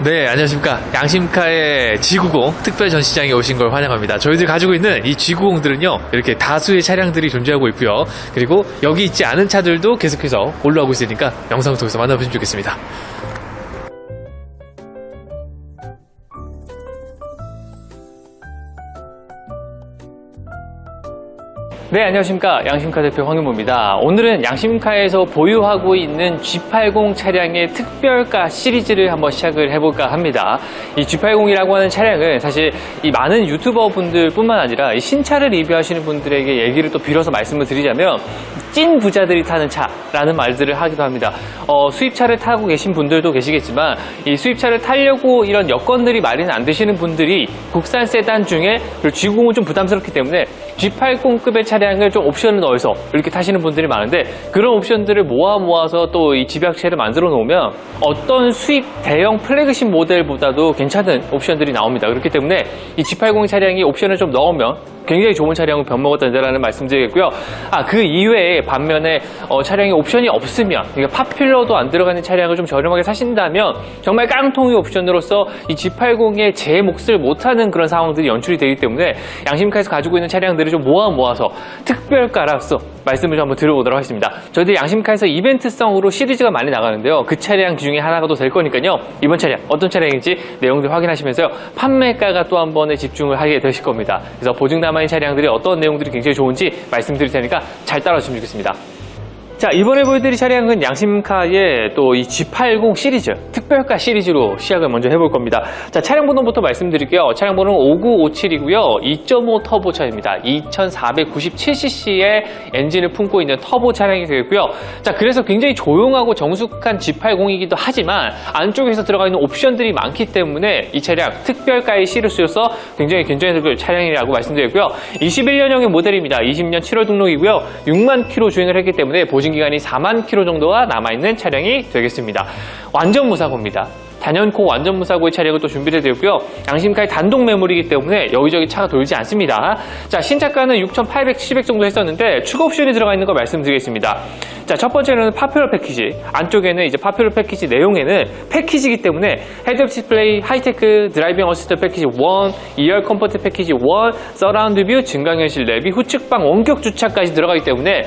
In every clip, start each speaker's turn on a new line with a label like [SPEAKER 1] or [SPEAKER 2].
[SPEAKER 1] 네, 안녕하십니까. 양심카의 G90 특별 전시장에 오신 걸 환영합니다. 저희들이 가지고 있는 이 G90들은요, 이렇게 다수의 차량들이 존재하고 있고요. 그리고 여기 있지 않은 차들도 계속해서 올라오고 있으니까 영상을 통해서 만나보시면 좋겠습니다. 네, 안녕하십니까. 양심카 대표 황윤모입니다. 오늘은 양심카에서 보유하고 있는 G80 차량의 특별가 시리즈를 한번 시작을 해볼까 합니다. 이 G80이라고 하는 차량은 사실 이 많은 유튜버 분들 뿐만 아니라 이 신차를 리뷰하시는 분들에게 얘기를 또 빌어서 말씀을 드리자면 찐 부자들이 타는 차라는 말들을 하기도 합니다. 수입차를 타고 계신 분들도 계시겠지만 이 수입차를 타려고 이런 여건들이 마련이 안 되시는 분들이 국산 세단 중에 그리고 G90은 좀 부담스럽기 때문에 G80급의 차량을 좀 옵션을 넣어서 이렇게 타시는 분들이 많은데 그런 옵션들을 모아서 또 이 집약체를 만들어 놓으면 어떤 수입 대형 플래그십 모델보다도 괜찮은 옵션들이 나옵니다. 그렇기 때문에 이 G80 차량이 옵션을 좀 넣으면 굉장히 좋은 차량을 변먹었다는 말씀드리겠고요. 그 이외에 반면에 차량에 옵션이 없으면, 그러니까 팝퓰러도 안 들어가는 차량을 좀 저렴하게 사신다면 정말 깡통이 옵션으로서 이 G80의 제 몫을 못하는 그런 상황들이 연출이 되기 때문에 양심카에서 가지고 있는 차량들을 좀 모아서 특별가로서 말씀을 좀 한번 드려보도록 하겠습니다. 저희들이 양심카에서 이벤트성으로 시리즈가 많이 나가는데요. 그 차량 중에 하나가 또 될 거니까요. 이번 차량 어떤 차량인지 내용들 확인하시면서요. 판매가가 또 한 번에 집중을 하게 되실 겁니다. 그래서 보증 남아있는 차량들이 어떤 내용들이 굉장히 좋은지 말씀드릴 테니까 잘 따라주시면 좋겠습니다. 자, 이번에 보여드릴 차량은 양심카의 또 이 G80 시리즈, 특별가 시리즈로 시작을 먼저 해볼 겁니다. 자, 차량 번호부터 말씀드릴게요. 차량 번호는 5957이고요. 2.5 터보 차입니다. 2497cc의 엔진을 품고 있는 터보 차량이 되겠고요. 자, 그래서 굉장히 조용하고 정숙한 G80이기도 하지만 안쪽에서 들어가 있는 옵션들이 많기 때문에 이 차량 특별가의 시리즈로서 굉장히 괜찮은 차량이라고 말씀드렸고요. 21년형의 모델입니다. 20년 7월 등록이고요. 6만 킬로 주행을 했기 때문에 보증기간이 4만 킬로 정도가 남아있는 차량이 되겠습니다. 완전 무사고입니다. 단연코 완전 무사고의 차량을 또 준비를 되었고요. 양심카의 단독 매물이기 때문에 여기저기 차가 돌지 않습니다. 자, 신차가는 6,870억 정도 했었는데 추가 옵션이 들어가 있는 걸 말씀드리겠습니다. 자, 첫 번째는 파퓰러 패키지. 안쪽에는 이제 파퓰러 패키지 내용에는 패키지이기 때문에 헤드업 디스플레이, 하이테크, 드라이빙 어시스트 패키지 1, 2열 컴포트 패키지 1, 서라운드 뷰, 증강현실 내비, 후측방 원격 주차까지 들어가기 때문에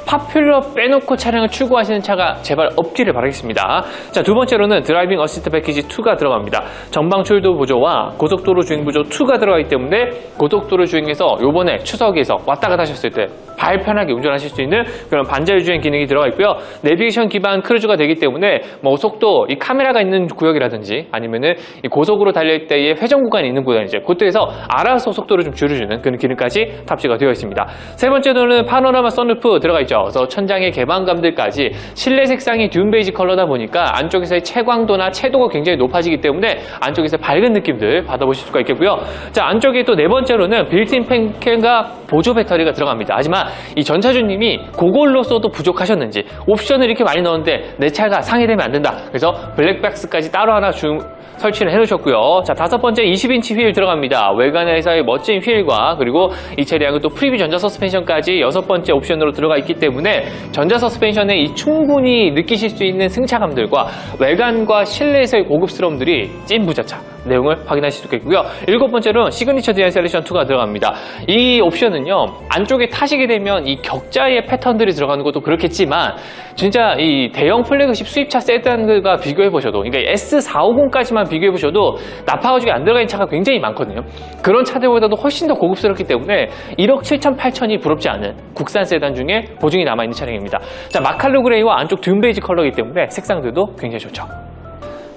[SPEAKER 1] 파퓰러 빼놓고 차량을 추구하시는 차가 제발 없기를 바라겠습니다. 자, 두 번째로는 드라이빙 어시스트 패키지 2가 들어갑니다. 전방 출도 보조와 고속도로 주행 보조 2가 들어가기 때문에 고속도로 주행에서 요번에 추석에서 왔다 갔다 하셨을 때 발 편하게 운전하실 수 있는 그런 반자율 주행 기능이 들어가 있고요. 내비게이션 기반 크루즈가 되기 때문에 뭐 속도, 이 카메라가 있는 구역이라든지 아니면은 이 고속으로 달릴 때의 회전 구간이 있는 구간이죠. 그때에서 알아서 속도를 좀 줄여주는 그런 기능까지 탑재가 되어 있습니다. 세 번째로는 파노라마 선루프 들어가 있죠. 그래서 천장의 개방감들까지 실내 색상이 듄 베이지 컬러다 보니까 안쪽에서의 채광도나 채도가 굉장히 높아지기 때문에 안쪽에서 밝은 느낌들 받아보실 수가 있겠고요. 자, 안쪽에 또 네 번째로는 빌트인 팬캠과 보조 배터리가 들어갑니다. 하지만 이 전차주님이 그걸로써도 부족하셨는지 옵션을 이렇게 많이 넣었는데 내 차가 상해되면 안 된다. 그래서 블랙박스까지 따로 하나 설치를 해놓으셨고요. 자, 다섯 번째 20인치 휠 들어갑니다. 외관에서의 멋진 휠과 그리고 이 차량은 또 프리뷰 전자 서스펜션까지 여섯 번째 옵션으로 들어가 있기 때문에 전자 서스펜션에 이 충분히 느끼실 수 있는 승차감들과 외관과 실내에서의 고급스러움들이 찐 부자차 내용을 확인하실 수 있겠고요. 일곱 번째로는 시그니처 디자인 셀렉션 2가 들어갑니다. 이 옵션은요, 안쪽에 타시게 되면 이 격자의 패턴들이 들어가는 것도 그렇겠지만 진짜 이 대형 플래그십 수입차 세단들과 비교해보셔도, 그러니까 S450까지만 비교해보셔도 납파 가죽이 안 들어가 있는 차가 굉장히 많거든요. 그런 차들보다도 훨씬 더 고급스럽기 때문에 1억 7천 8천이 부럽지 않은 국산 세단 중에 보증이 남아있는 차량입니다. 자, 마칼루 그레이와 안쪽 듄 베이지 컬러이기 때문에 색상들도 굉장히 좋죠.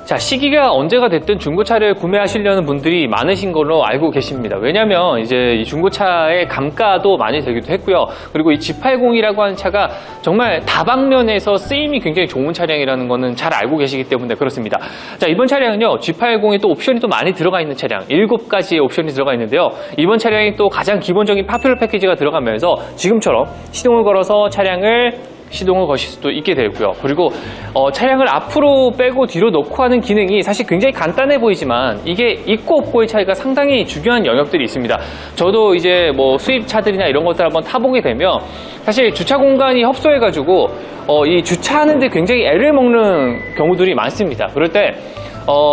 [SPEAKER 1] 자, 시기가 언제가 됐든 중고차를 구매하시려는 분들이 많으신 걸로 알고 계십니다. 왜냐면 이제 이 중고차의 감가도 많이 들기도 했고요. 그리고 이 G80이라고 하는 차가 정말 다방면에서 쓰임이 굉장히 좋은 차량이라는 거는 잘 알고 계시기 때문에 그렇습니다. 자, 이번 차량은요, G80이 또 옵션이 또 많이 들어가 있는 차량, 7가지의 옵션이 들어가 있는데요. 이번 차량이 또 가장 기본적인 파퓰러 패키지가 들어가면서 지금처럼 시동을 걸어서 차량을 시동을 거실 수도 있게 되고요. 그리고 차량을 앞으로 빼고 뒤로 넣고 하는 기능이 사실 굉장히 간단해 보이지만 이게 있고 없고의 차이가 상당히 중요한 영역들이 있습니다. 저도 이제 뭐 수입차들이나 이런 것들 한번 타보게 되면 사실 주차 공간이 협소해가지고 이 주차하는데 굉장히 애를 먹는 경우들이 많습니다. 그럴 때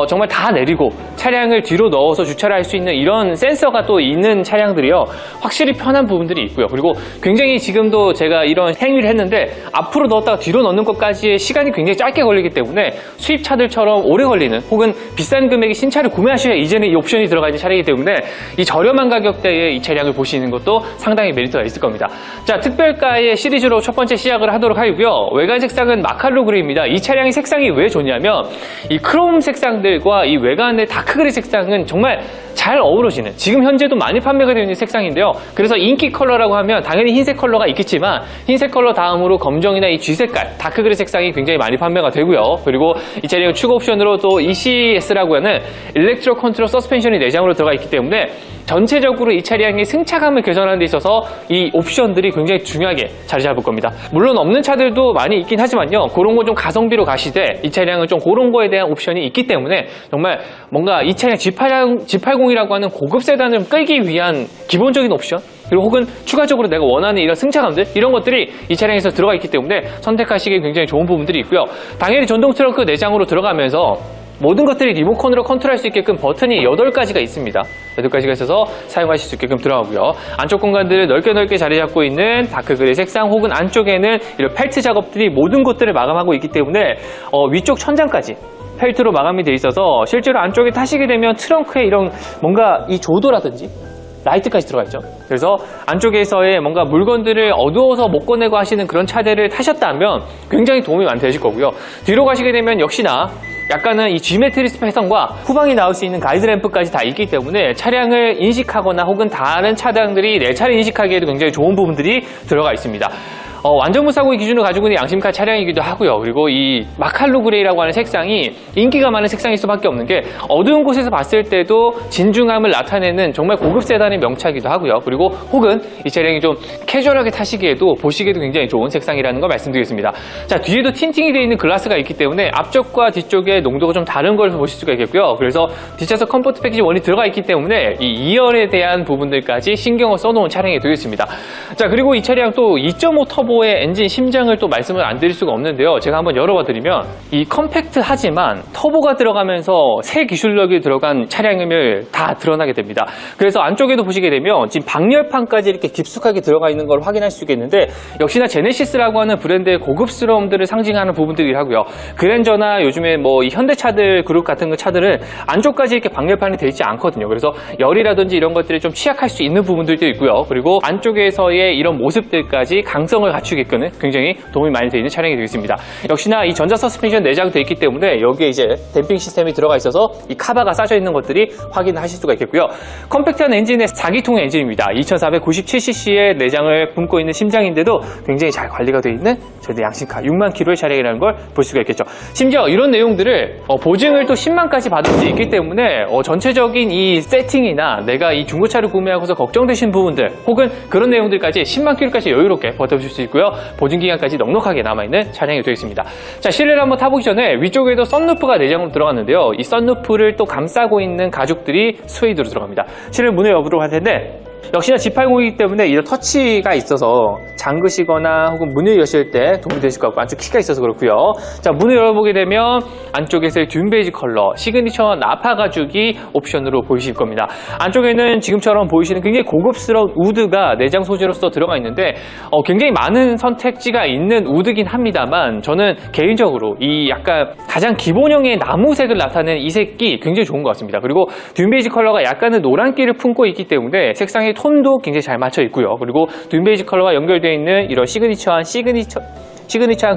[SPEAKER 1] 정말 다 내리고 차량을 뒤로 넣어서 주차를 할 수 있는 이런 센서가 또 있는 차량들이요. 확실히 편한 부분들이 있고요. 그리고 굉장히 지금도 제가 이런 행위를 했는데 앞으로 넣었다가 뒤로 넣는 것까지의 시간이 굉장히 짧게 걸리기 때문에 수입차들처럼 오래 걸리는 혹은 비싼 금액의 신차를 구매하셔야 이제는 이 옵션이 들어가 있는 차량이기 때문에 이 저렴한 가격대에 이 차량을 보시는 것도 상당히 메리트가 있을 겁니다. 자, 특별가의 시리즈로 첫 번째 시작을 하도록 하고요. 외관 색상은 마칼로 그레이입니다. 이 차량의 색상이 왜 좋냐면 이 크롬 색상들과 이 외관의 다크 그레이 색상은 정말 잘 어우러지는, 지금 현재도 많이 판매가 되어 있는 색상인데요. 그래서 인기 컬러라고 하면 당연히 흰색 컬러가 있겠지만 흰색 컬러 다음으로 검정이나 이 쥐색깔, 다크 그레이 색상이 굉장히 많이 판매가 되고요. 그리고 이 차량은 추가 옵션으로 또 ECS라고 하는 일렉트로 컨트롤 서스펜션이 내장으로 들어가 있기 때문에 전체적으로 이 차량의 승차감을 개선하는 데 있어서 이 옵션들이 굉장히 중요하게 자리 잡을 겁니다. 물론 없는 차들도 많이 있긴 하지만요. 그런 거 좀 가성비로 가시되 이 차량은 좀 그런 거에 대한 옵션이 있기 때문에 정말 뭔가 이 차량 G80이라고 하는 고급 세단을 끌기 위한 기본적인 옵션, 그리고 혹은 추가적으로 내가 원하는 이런 승차감들, 이런 것들이 이 차량에서 들어가 있기 때문에 선택하시기에 굉장히 좋은 부분들이 있고요. 당연히 전동 트렁크 내장으로 들어가면서 모든 것들이 리모컨으로 컨트롤할 수 있게끔 버튼이 8가지가 있습니다. 8가지가 있어서 사용하실 수 있게끔 들어가고요. 안쪽 공간들을 넓게 자리 잡고 있는 다크 그레이 색상, 혹은 안쪽에는 이런 펠트 작업들이 모든 곳들을 마감하고 있기 때문에 위쪽 천장까지 펠트로 마감이 되어 있어서 실제로 안쪽에 타시게 되면 트렁크에 이런 뭔가 이 조도라든지 라이트까지 들어가 있죠. 그래서 안쪽에서의 뭔가 물건들을 어두워서 못 꺼내고 하시는 그런 차들을 타셨다면 굉장히 도움이 많이 되실 거고요. 뒤로 가시게 되면 역시나 약간은 이 G매트리스 패턴과 후방이 나올 수 있는 가이드램프까지 다 있기 때문에 차량을 인식하거나 혹은 다른 차량들이 내 차를 인식하기에도 굉장히 좋은 부분들이 들어가 있습니다. 완전 무사고의 기준을 가지고 있는 양심카 차량이기도 하고요. 그리고 이 마칼로 그레이라고 하는 색상이 인기가 많은 색상일 수밖에 없는 게 어두운 곳에서 봤을 때도 진중함을 나타내는 정말 고급 세단의 명차이기도 하고요. 그리고 혹은 이 차량이 좀 캐주얼하게 타시기에도 보시기에도 굉장히 좋은 색상이라는 걸 말씀드리겠습니다. 자, 뒤에도 틴팅이 되어 있는 글라스가 있기 때문에 앞쪽과 뒤쪽의 농도가 좀 다른 걸 보실 수가 있겠고요. 그래서 뒷좌석 컴포트 패키지 1이 들어가 있기 때문에 이 2열에 대한 부분들까지 신경을 써놓은 차량이 되겠습니다. 자, 그리고 이 차량 또 2.5 터보 의 엔진 심장을 또 말씀을 안 드릴 수가 없는데요. 제가 한번 열어봐 드리면 이 컴팩트하지만 터보가 들어가면서 새 기술력이 들어간 차량임을 다 드러나게 됩니다. 그래서 안쪽에도 보시게 되면 지금 방열판까지 이렇게 깊숙하게 들어가 있는 걸 확인할 수 있겠는데, 역시나 제네시스라고 하는 브랜드의 고급스러움들을 상징하는 부분들이 하고요. 그랜저나 요즘에 뭐 이 현대차들 그룹 같은 차들은 안쪽까지 이렇게 방열판이 되어 있지 않거든요. 그래서 열이라든지 이런 것들이 좀 취약할 수 있는 부분들도 있고요. 그리고 안쪽에서의 이런 모습들까지 강성을 갖추게끔 굉장히 도움이 많이 되어 있는 차량이 되겠습니다. 역시나 이 전자 서스펜션 내장되어 있기 때문에 여기에 이제 댐핑 시스템이 들어가 있어서 이 카바가 싸져 있는 것들이 확인하실 수가 있겠고요. 컴팩트한 엔진의 4기통 엔진입니다. 2497cc의 내장을 품고 있는 심장인데도 굉장히 잘 관리가 되어 있는 저희 양심카 6만 킬로의 차량이라는 걸 볼 수가 있겠죠. 심지어 이런 내용들을 보증을 또 10만까지 받을 수 있기 때문에 전체적인 이 세팅이나 내가 이 중고차를 구매하고서 걱정되신 부분들 혹은 그런 내용들까지 10만 킬로까지 여유롭게 버텨보실 수 있고요. 보증기간까지 넉넉하게 남아있는 차량이 되겠습니다. 자, 실내를 한번 타보기 전에 위쪽에도 썬루프가 내장으로 들어갔는데요. 이 썬루프를 또 감싸고 있는 가죽들이 스웨이드로 들어갑니다. 실내 문을 열어보도록 할 텐데, 역시나 G80이기 때문에 이런 터치가 있어서 잠그시거나 혹은 문을 여실 때 도움이 되실 것 같고, 안쪽 키가 있어서 그렇고요. 자, 문을 열어보게 되면 안쪽에서의 듄 베이지 컬러 시그니처 나파 가죽이 옵션으로 보이실 겁니다. 안쪽에는 지금처럼 보이시는 굉장히 고급스러운 우드가 내장 소재로서 들어가 있는데 굉장히 많은 선택지가 있는 우드긴 합니다만, 저는 개인적으로 이 약간 가장 기본형의 나무색을 나타내는 이 색이 굉장히 좋은 것 같습니다. 그리고 듄 베이지 컬러가 약간의 노란기를 품고 있기 때문에 색상의 톤도 굉장히 잘 맞춰 있고요. 그리고 듄 베이지 컬러와 연결되어 있는 이런 시그니처한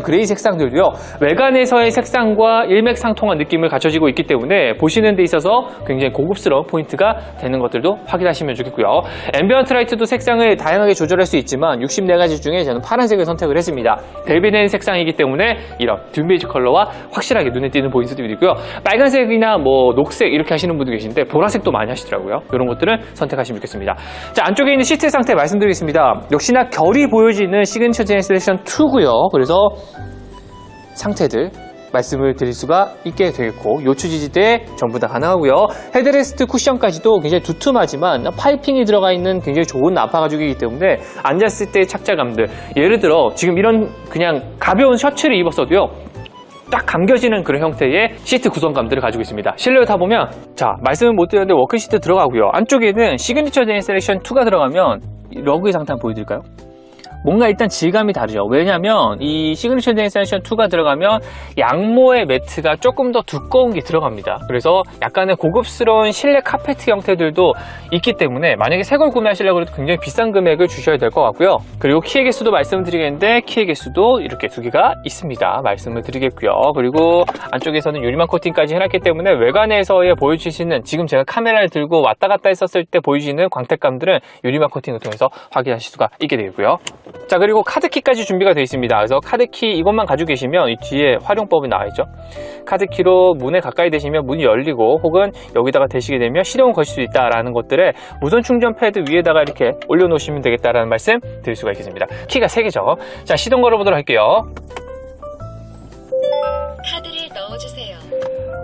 [SPEAKER 1] 그레이 색상들도요, 외관에서의 색상과 일맥상통한 느낌을 갖춰지고 있기 때문에 보시는 데 있어서 굉장히 고급스러운 포인트가 되는 것들도 확인하시면 좋겠고요. 앰비언트 라이트도 색상을 다양하게 조절할 수 있지만 64가지 중에 저는 파란색을 선택을 했습니다. 벨벳의 색상이기 때문에 이런 듄 베이지 컬러와 확실하게 눈에 띄는 포인트들이 있고요. 빨간색이나 뭐 녹색 이렇게 하시는 분도 계신데 보라색도 많이 하시더라고요. 이런 것들은 선택하시면 좋겠습니다. 자, 안쪽에 있는 시트 상태 말씀드리겠습니다. 역시나 결이 보여지는 시그니처 제네레이션 2고요. 그래서 상태들 말씀을 드릴 수가 있게 되겠고, 요추 지지대 전부 다 가능하고요. 헤드레스트 쿠션까지도 굉장히 두툼하지만 파이핑이 들어가 있는 굉장히 좋은 나파 가죽이기 때문에 앉았을 때의 착자감들, 예를 들어 지금 이런 그냥 가벼운 셔츠를 입었어도요, 딱 감겨지는 그런 형태의 시트 구성감들을 가지고 있습니다. 실내로 타보면, 자, 말씀은 못 드렸는데 워크 시트 들어가고요. 안쪽에는 시그니처 데인 셀렉션 2가 들어가면 러그의 상태 한번 보여드릴까요? 뭔가 일단 질감이 다르죠. 왜냐면 이 시그니처 데인 셀렉션 2가 들어가면 양모의 매트가 조금 더 두꺼운 게 들어갑니다. 그래서 약간의 고급스러운 실내 카페트 형태들도 있기 때문에 만약에 새 걸 구매하시려고 해도 굉장히 비싼 금액을 주셔야 될 것 같고요. 그리고 키의 개수도 말씀드리겠는데 키의 개수도 이렇게 두 개가 있습니다. 말씀을 드리겠고요. 그리고 안쪽에서는 유리막 코팅까지 해놨기 때문에 외관에서의 보여주시는, 지금 제가 카메라를 들고 왔다 갔다 했었을 때 보여지는 광택감들은 유리막 코팅을 통해서 확인하실 수가 있게 되고요. 자, 그리고 카드키까지 준비가 되어 있습니다. 그래서 카드키 이것만 가지고 계시면 이 뒤에 활용법이 나와 있죠. 카드키로 문에 가까이 대시면 문이 열리고, 혹은 여기다가 대시게 되면 시동을 거실 수 있다라는 것들을 무선 충전 패드 위에다가 이렇게 올려놓으시면 되겠다라는 말씀 드릴 수가 있겠습니다. 키가 3개죠. 자, 시동 걸어보도록 할게요.
[SPEAKER 2] 카드를 넣어주세요.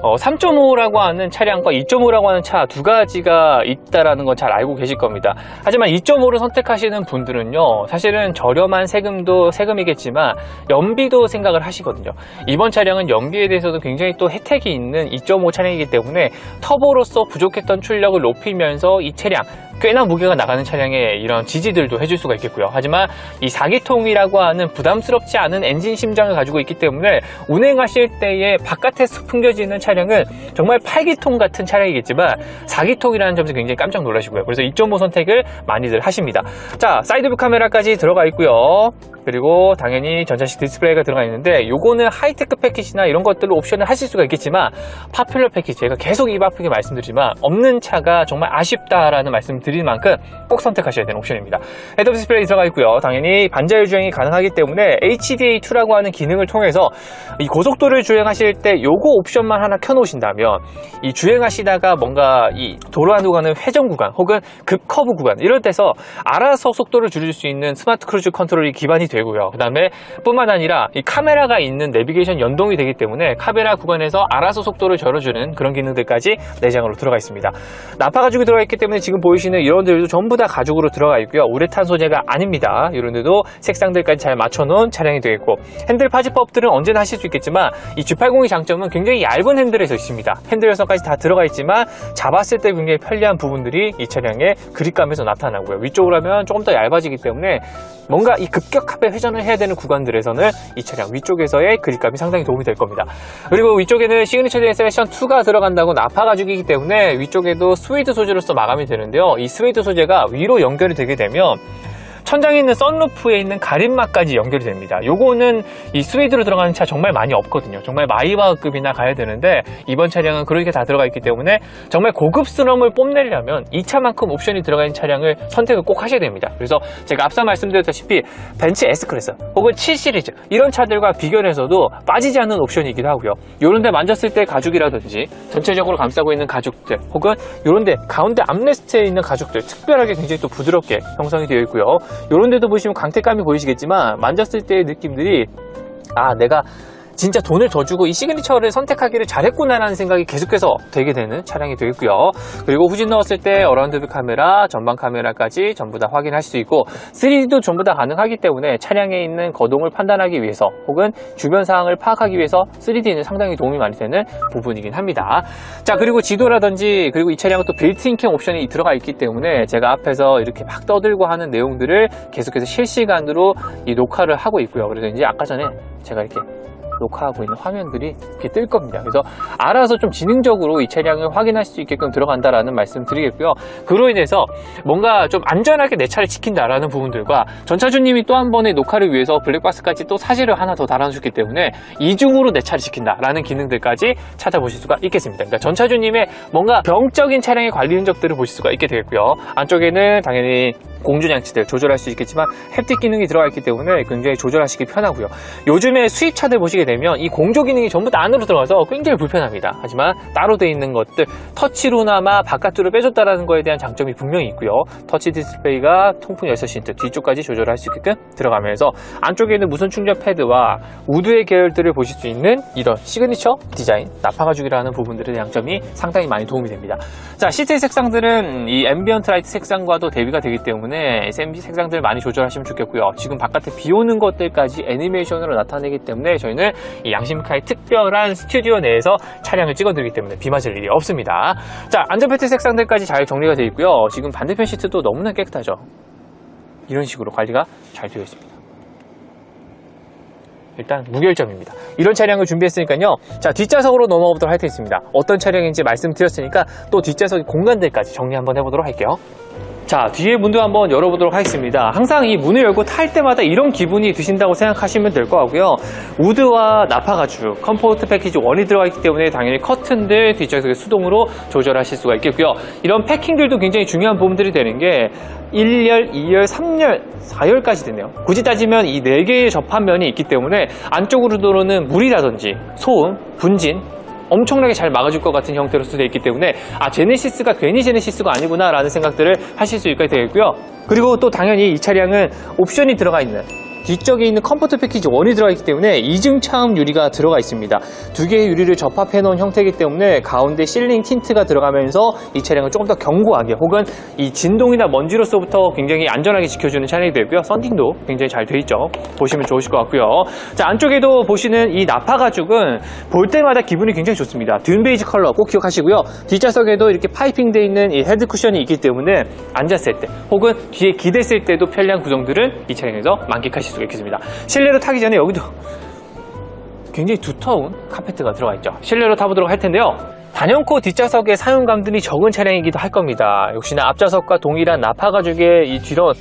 [SPEAKER 1] 3.5라고 하는 차량과 2.5라고 하는 차 두 가지가 있다라는 건 잘 알고 계실 겁니다. 하지만 2.5를 선택하시는 분들은요, 사실은 저렴한 세금이겠지만 연비도 생각을 하시거든요. 이번 차량은 연비에 대해서도 굉장히 또 혜택이 있는 2.5 차량이기 때문에 터보로서 부족했던 출력을 높이면서 이 차량 꽤나 무게가 나가는 차량에 이런 지지들도 해줄 수가 있겠고요. 하지만 이 4기통이라고 하는 부담스럽지 않은 엔진 심장을 가지고 있기 때문에 운행하실 때에 바깥에서 풍겨지는 차량은 정말 8기통 같은 차량이겠지만 4기통이라는 점에서 굉장히 깜짝 놀라시고요. 그래서 2.5 선택을 많이들 하십니다. 자, 사이드뷰 카메라까지 들어가 있고요. 그리고 당연히 전자식 디스플레이가 들어가 있는데, 요거는 하이테크 패키지나 이런 것들로 옵션을 하실 수가 있겠지만 파퓰러 패키지, 제가 계속 입 아프게 말씀드리지만 없는 차가 정말 아쉽다라는 말씀 드릴 만큼 꼭 선택하셔야 되는 옵션입니다. 헤드업 디스플레이 들어가 있고요. 당연히 반자율 주행이 가능하기 때문에 HDA2라고 하는 기능을 통해서 이 고속도로를 주행하실 때 요거 옵션만 하나 켜놓으신다면, 이 주행하시다가 뭔가 이 도로 안으로 가는 회전 구간 혹은 급커브 구간 이럴 때서 알아서 속도를 줄일 수 있는 스마트 크루즈 컨트롤이 기반이 되고요. 그 다음에 뿐만 아니라 이 카메라가 있는 내비게이션 연동이 되기 때문에 카메라 구간에서 알아서 속도를 줄여주는 그런 기능들까지 내장으로 들어가 있습니다. 나파 가죽이 들어가 있기 때문에 지금 보이시는 이런 데도 전부 다 가죽으로 들어가 있고요. 우레탄 소재가 아닙니다. 이런 데도 색상들까지 잘 맞춰놓은 차량이 되겠고, 핸들 파지법들은 언제나 하실 수 있겠지만 이 G80의 장점은 굉장히 얇은 핸들에서 있습니다. 핸들 녀석까지 다 들어가 있지만 잡았을 때 굉장히 편리한 부분들이 이 차량의 그립감에서 나타나고요. 위쪽으로 하면 조금 더 얇아지기 때문에 뭔가 이 급격하게 회전을 해야 되는 구간들에서는 이 차량 위쪽에서의 그립감이 상당히 도움이 될 겁니다. 그리고 위쪽에는 시그니처 데인 셀렉션 2가 들어간다고 나파 가죽이기 때문에 위쪽에도 스웨이드 소재로서 마감이 되는데요. 이 스웨이드 소재가 위로 연결이 되게 되면 천장에 있는 썬루프에 있는 가림막까지 연결이 됩니다. 요거는 이 스웨이드로 들어가는 차 정말 많이 없거든요. 정말 마이바흐급이나 가야 되는데 이번 차량은 그렇게 다 들어가 있기 때문에 정말 고급스러움을 뽐내려면 이 차만큼 옵션이 들어가 있는 차량을 선택을 꼭 하셔야 됩니다. 그래서 제가 앞서 말씀드렸다시피 벤츠 S클래스 혹은 7시리즈 이런 차들과 비교를 해서도 빠지지 않는 옵션이기도 하고요. 요런데 만졌을 때 가죽이라든지 전체적으로 감싸고 있는 가죽들, 혹은 요런데 가운데 암레스트에 있는 가죽들 특별하게 굉장히 또 부드럽게 형성이 되어 있고요. 요런 데도 보시면 광택감이 보이시겠지만 만졌을 때의 느낌들이, 아, 내가 진짜 돈을 더 주고 이 시그니처를 선택하기를 잘했구나라는 생각이 계속해서 되게 되는 차량이 되겠고요. 그리고 후진 넣었을 때 어라운드 카메라, 전방 카메라까지 전부 다 확인할 수 있고 3D도 전부 다 가능하기 때문에 차량에 있는 거동을 판단하기 위해서 혹은 주변 상황을 파악하기 위해서 3D는 상당히 도움이 많이 되는 부분이긴 합니다. 자, 그리고 지도라든지, 그리고 이 차량은 또 빌트인 캠 옵션이 들어가 있기 때문에 제가 앞에서 이렇게 막 떠들고 하는 내용들을 계속해서 실시간으로 이 녹화를 하고 있고요. 그래서 이제 아까 전에 제가 이렇게 녹화하고 있는 화면들이 이렇게 뜰 겁니다. 그래서 알아서 좀 지능적으로 이 차량을 확인할 수 있게끔 들어간다라는 말씀 드리겠고요. 그로 인해서 뭔가 좀 안전하게 내 차를 지킨다라는 부분들과 전차주님이 또 한 번의 녹화를 위해서 블랙박스까지 또 사진을 하나 더 달아주셨기 때문에 이중으로 내 차를 지킨다라는 기능들까지 찾아보실 수가 있겠습니다. 그러니까 전차주님의 뭔가 병적인 차량의 관리 흔적들을 보실 수가 있게 되겠고요. 안쪽에는 당연히 공조장치들 조절할 수 있겠지만 햅틱 기능이 들어가 있기 때문에 굉장히 조절하시기 편하고요. 요즘에 수입차들 보시게 되면 이 공조 기능이 전부 다 안으로 들어가서 굉장히 불편합니다. 하지만 따로 돼 있는 것들, 터치로나마 바깥으로 빼줬다라는 거에 대한 장점이 분명히 있고요. 터치 디스플레이가 통풍 16인치 뒤쪽까지 조절할 수 있게끔 들어가면서 안쪽에 있는 무선 충전 패드와 우드의 계열들을 보실 수 있는 이런 시그니처 디자인, 나파 가죽이라는 부분들의 장점이 상당히 많이 도움이 됩니다. 자, 시트의 색상들은 이 앰비언트 라이트 색상과도 대비가 되기 때문에 때문에 SMD 색상들 많이 조절하시면 좋겠고요. 지금 바깥에 비 오는 것들까지 애니메이션으로 나타내기 때문에 저희는 이 양심카의 특별한 스튜디오 내에서 차량을 찍어드리기 때문에 비 맞을 일이 없습니다. 자, 안전벨트 색상들까지 잘 정리가 되어 있고요. 지금 반대편 시트도 너무나 깨끗하죠. 이런 식으로 관리가 잘 되어 있습니다. 일단 무결점입니다. 이런 차량을 준비했으니까요. 자, 뒷좌석으로 넘어가 보도록 하겠습니다. 어떤 차량인지 말씀드렸으니까 또 뒷좌석 공간들까지 정리 한번 해보도록 할게요. 자, 뒤에 문도 한번 열어보도록 하겠습니다. 항상 이 문을 열고 탈 때마다 이런 기분이 드신다고 생각하시면 될 것 같고요. 우드와 나파 가죽, 컴포트 패키지 1이 들어가 있기 때문에 당연히 커튼들 뒷좌석에 수동으로 조절하실 수가 있겠고요. 이런 패킹들도 굉장히 중요한 부분들이 되는 게 1열, 2열, 3열, 4열까지 되네요. 굳이 따지면 이 4개의 접합면이 있기 때문에 안쪽으로 들어오는 물이라든지 소음, 분진 엄청나게 잘 막아줄 것 같은 형태로 되어 있기 때문에 아, 제네시스가 괜히 제네시스가 아니구나 라는 생각들을 하실 수 있게 되겠고요. 그리고 또 당연히 이 차량은 옵션이 들어가 있는 뒤쪽에 있는 컴포트 패키지 1이 들어가 있기 때문에 이중 차음 유리가 들어가 있습니다. 두 개의 유리를 접합해 놓은 형태이기 때문에 가운데 실링 틴트가 들어가면서 이 차량을 조금 더 견고하게 혹은 이 진동이나 먼지로서부터 굉장히 안전하게 지켜주는 차량이 되고요. 썬팅도 굉장히 잘 돼 있죠. 보시면 좋으실 것 같고요. 자, 안쪽에도 보시는 이 나파 가죽은 볼 때마다 기분이 굉장히 좋습니다. 든 베이지 컬러 꼭 기억하시고요. 뒷좌석에도 이렇게 파이핑 돼 있는 이 헤드 쿠션이 있기 때문에 앉았을 때 혹은 뒤에 기댔을 때도 편리한 구성들을 이 차량에서 만끽하실 수가 있겠습니다. 실내로 타기 전에 여기도 굉장히 두터운 카페트가 들어가 있죠. 실내로 타보도록 할 텐데요. 단연코 뒷좌석의 사용감들이 적은 차량이기도 할 겁니다. 역시나 앞좌석과 동일한 나파 가죽의 이 뒤로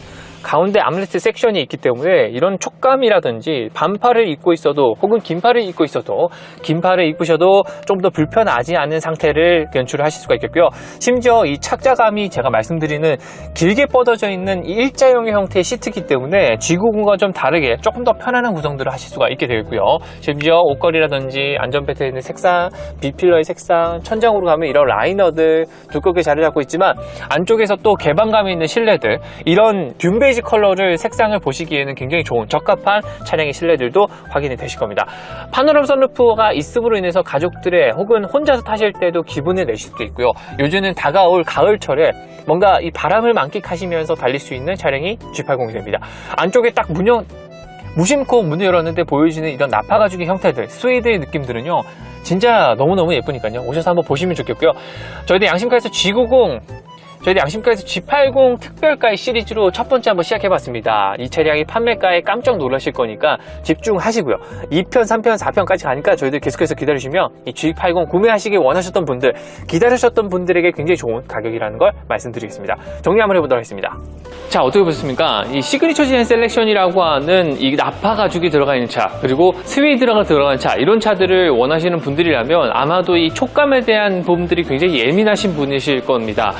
[SPEAKER 1] 가운데 암레스트 섹션이 있기 때문에 이런 촉감이라든지 반팔을 입고 있어도 혹은 긴팔을 입고 있어도 긴팔을 입으셔도 좀 더 불편하지 않은 상태를 연출을 하실 수가 있겠고요. 심지어 이 착자감이 제가 말씀드리는 길게 뻗어져 있는 이 일자형의 형태의 시트이기 때문에 G90과 좀 다르게 조금 더 편안한 구성들을 하실 수가 있게 되겠고요. 심지어 옷걸이라든지 안전벨트에 있는 색상, B필러의 색상, 천장으로 가면 이런 라이너들 두껍게 자리 잡고 있지만 안쪽에서 또 개방감이 있는 실내들 이런 듄 베이지 컬러를 색상을 보시기에는 굉장히 좋은 적합한 차량의 실내들도 확인이 되실 겁니다. 파노라마 선루프가 있음으로 인해서 가족들의 혹은 혼자서 타실 때도 기분을 내실 수도 있고요. 요즘은 다가올 가을철에 뭔가 이 바람을 만끽하시면서 달릴 수 있는 차량이 G80이 됩니다. 안쪽에 딱 무심코 문을 열었는데 보여지는 이런 나파 가죽의 형태들, 스웨이드의 느낌들은요 진짜 너무너무 예쁘니까요. 오셔서 한번 보시면 좋겠고요. 저희들 양심카에서 G80 특별가의 시리즈로 첫 번째 한번 시작해봤습니다. 이 차량이 판매가에 깜짝 놀라실 거니까 집중하시고요. 2편, 3편, 4편까지 가니까 저희들 계속해서 기다리시면 이 G80 구매하시길 원하셨던 분들, 기다리셨던 분들에게 굉장히 좋은 가격이라는 걸 말씀드리겠습니다. 정리 한번 해보도록 하겠습니다. 자, 어떻게 보셨습니까? 이 시그니처 디자인 셀렉션이라고 하는 이 나파 가죽이 들어가 있는 차, 그리고 스웨이드가 들어간 차, 이런 차들을 원하시는 분들이라면 아마도 이 촉감에 대한 부분들이 굉장히 예민하신 분이실 겁니다.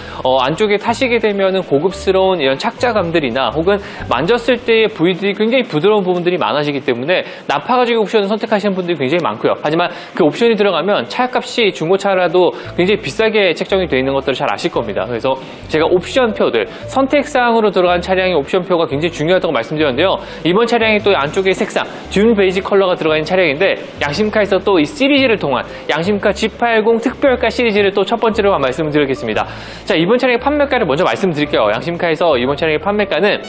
[SPEAKER 1] 안쪽에 타시게 되면은 고급스러운 이런 착자감들이나 혹은 만졌을 때의 부위들이 굉장히 부드러운 부분들이 많아지기 때문에 나파 가죽의 옵션을 선택하시는 분들이 굉장히 많고요. 하지만 그 옵션이 들어가면 차값이 중고차라도 굉장히 비싸게 책정이 되어 있는 것들을 잘 아실 겁니다. 그래서 제가 옵션표들, 선택사항으로 들어간 차량의 옵션표가 굉장히 중요하다고 말씀드렸는데요. 이번 차량이 또 안쪽의 색상, 듄 베이지 컬러가 들어가 있는 차량인데 양심카에서 또 이 시리즈를 통한 양심카 G80 특별가 시리즈를 또 첫 번째로 말씀을 드리겠습니다. 자, 이번 차량의 판매가를 먼저 말씀드릴게요. 양심카에서 이번 차량의 판매가는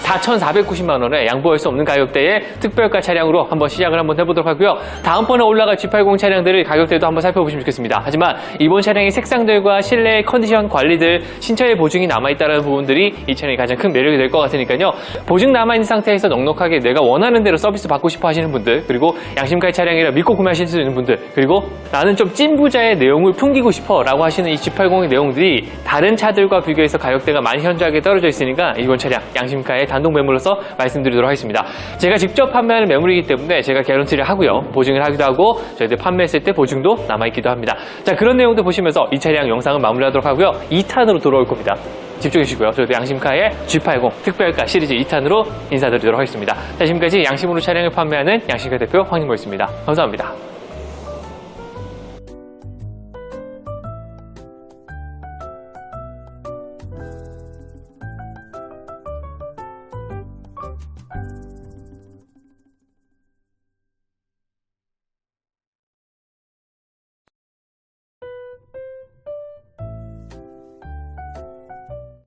[SPEAKER 1] 4,490만 원에 양보할 수 없는 가격대의 특별가 차량으로 한번 시작을 한번 해보도록 하고요. 다음번에 올라갈 G80 차량들의 가격대도 한번 살펴보시면 좋겠습니다. 하지만 이번 차량의 색상들과 실내 컨디션 관리들, 신차의 보증이 남아있다는 부분들이 이 차량의 가장 큰 매력이 될 것 같으니까요. 보증 남아있는 상태에서 넉넉하게 내가 원하는 대로 서비스 받고 싶어 하시는 분들, 그리고 양심카의 차량이라 믿고 구매하실 수 있는 분들, 그리고 나는 좀 찐부자의 내용을 풍기고 싶어 라고 하시는 이 G80의 내용들이 다른 차들과 비교해서 가격대가 많이 현저하게 떨어져 있으니까 이번 차량 양심카의 단독 매물로서 말씀드리도록 하겠습니다. 제가 직접 판매하는 매물이기 때문에 제가 개런티를 하고요. 보증을 하기도 하고 저희들 판매했을 때 보증도 남아있기도 합니다. 자, 그런 내용들 보시면서 이 차량 영상을 마무리하도록 하고요. 2탄으로 돌아올 겁니다. 집중해 주시고요. 저희도 양심카의 G80 특별가 시리즈 2탄으로 인사드리도록 하겠습니다. 자, 지금까지 양심으로 차량을 판매하는 양심카 대표 황인모였습니다. 감사합니다.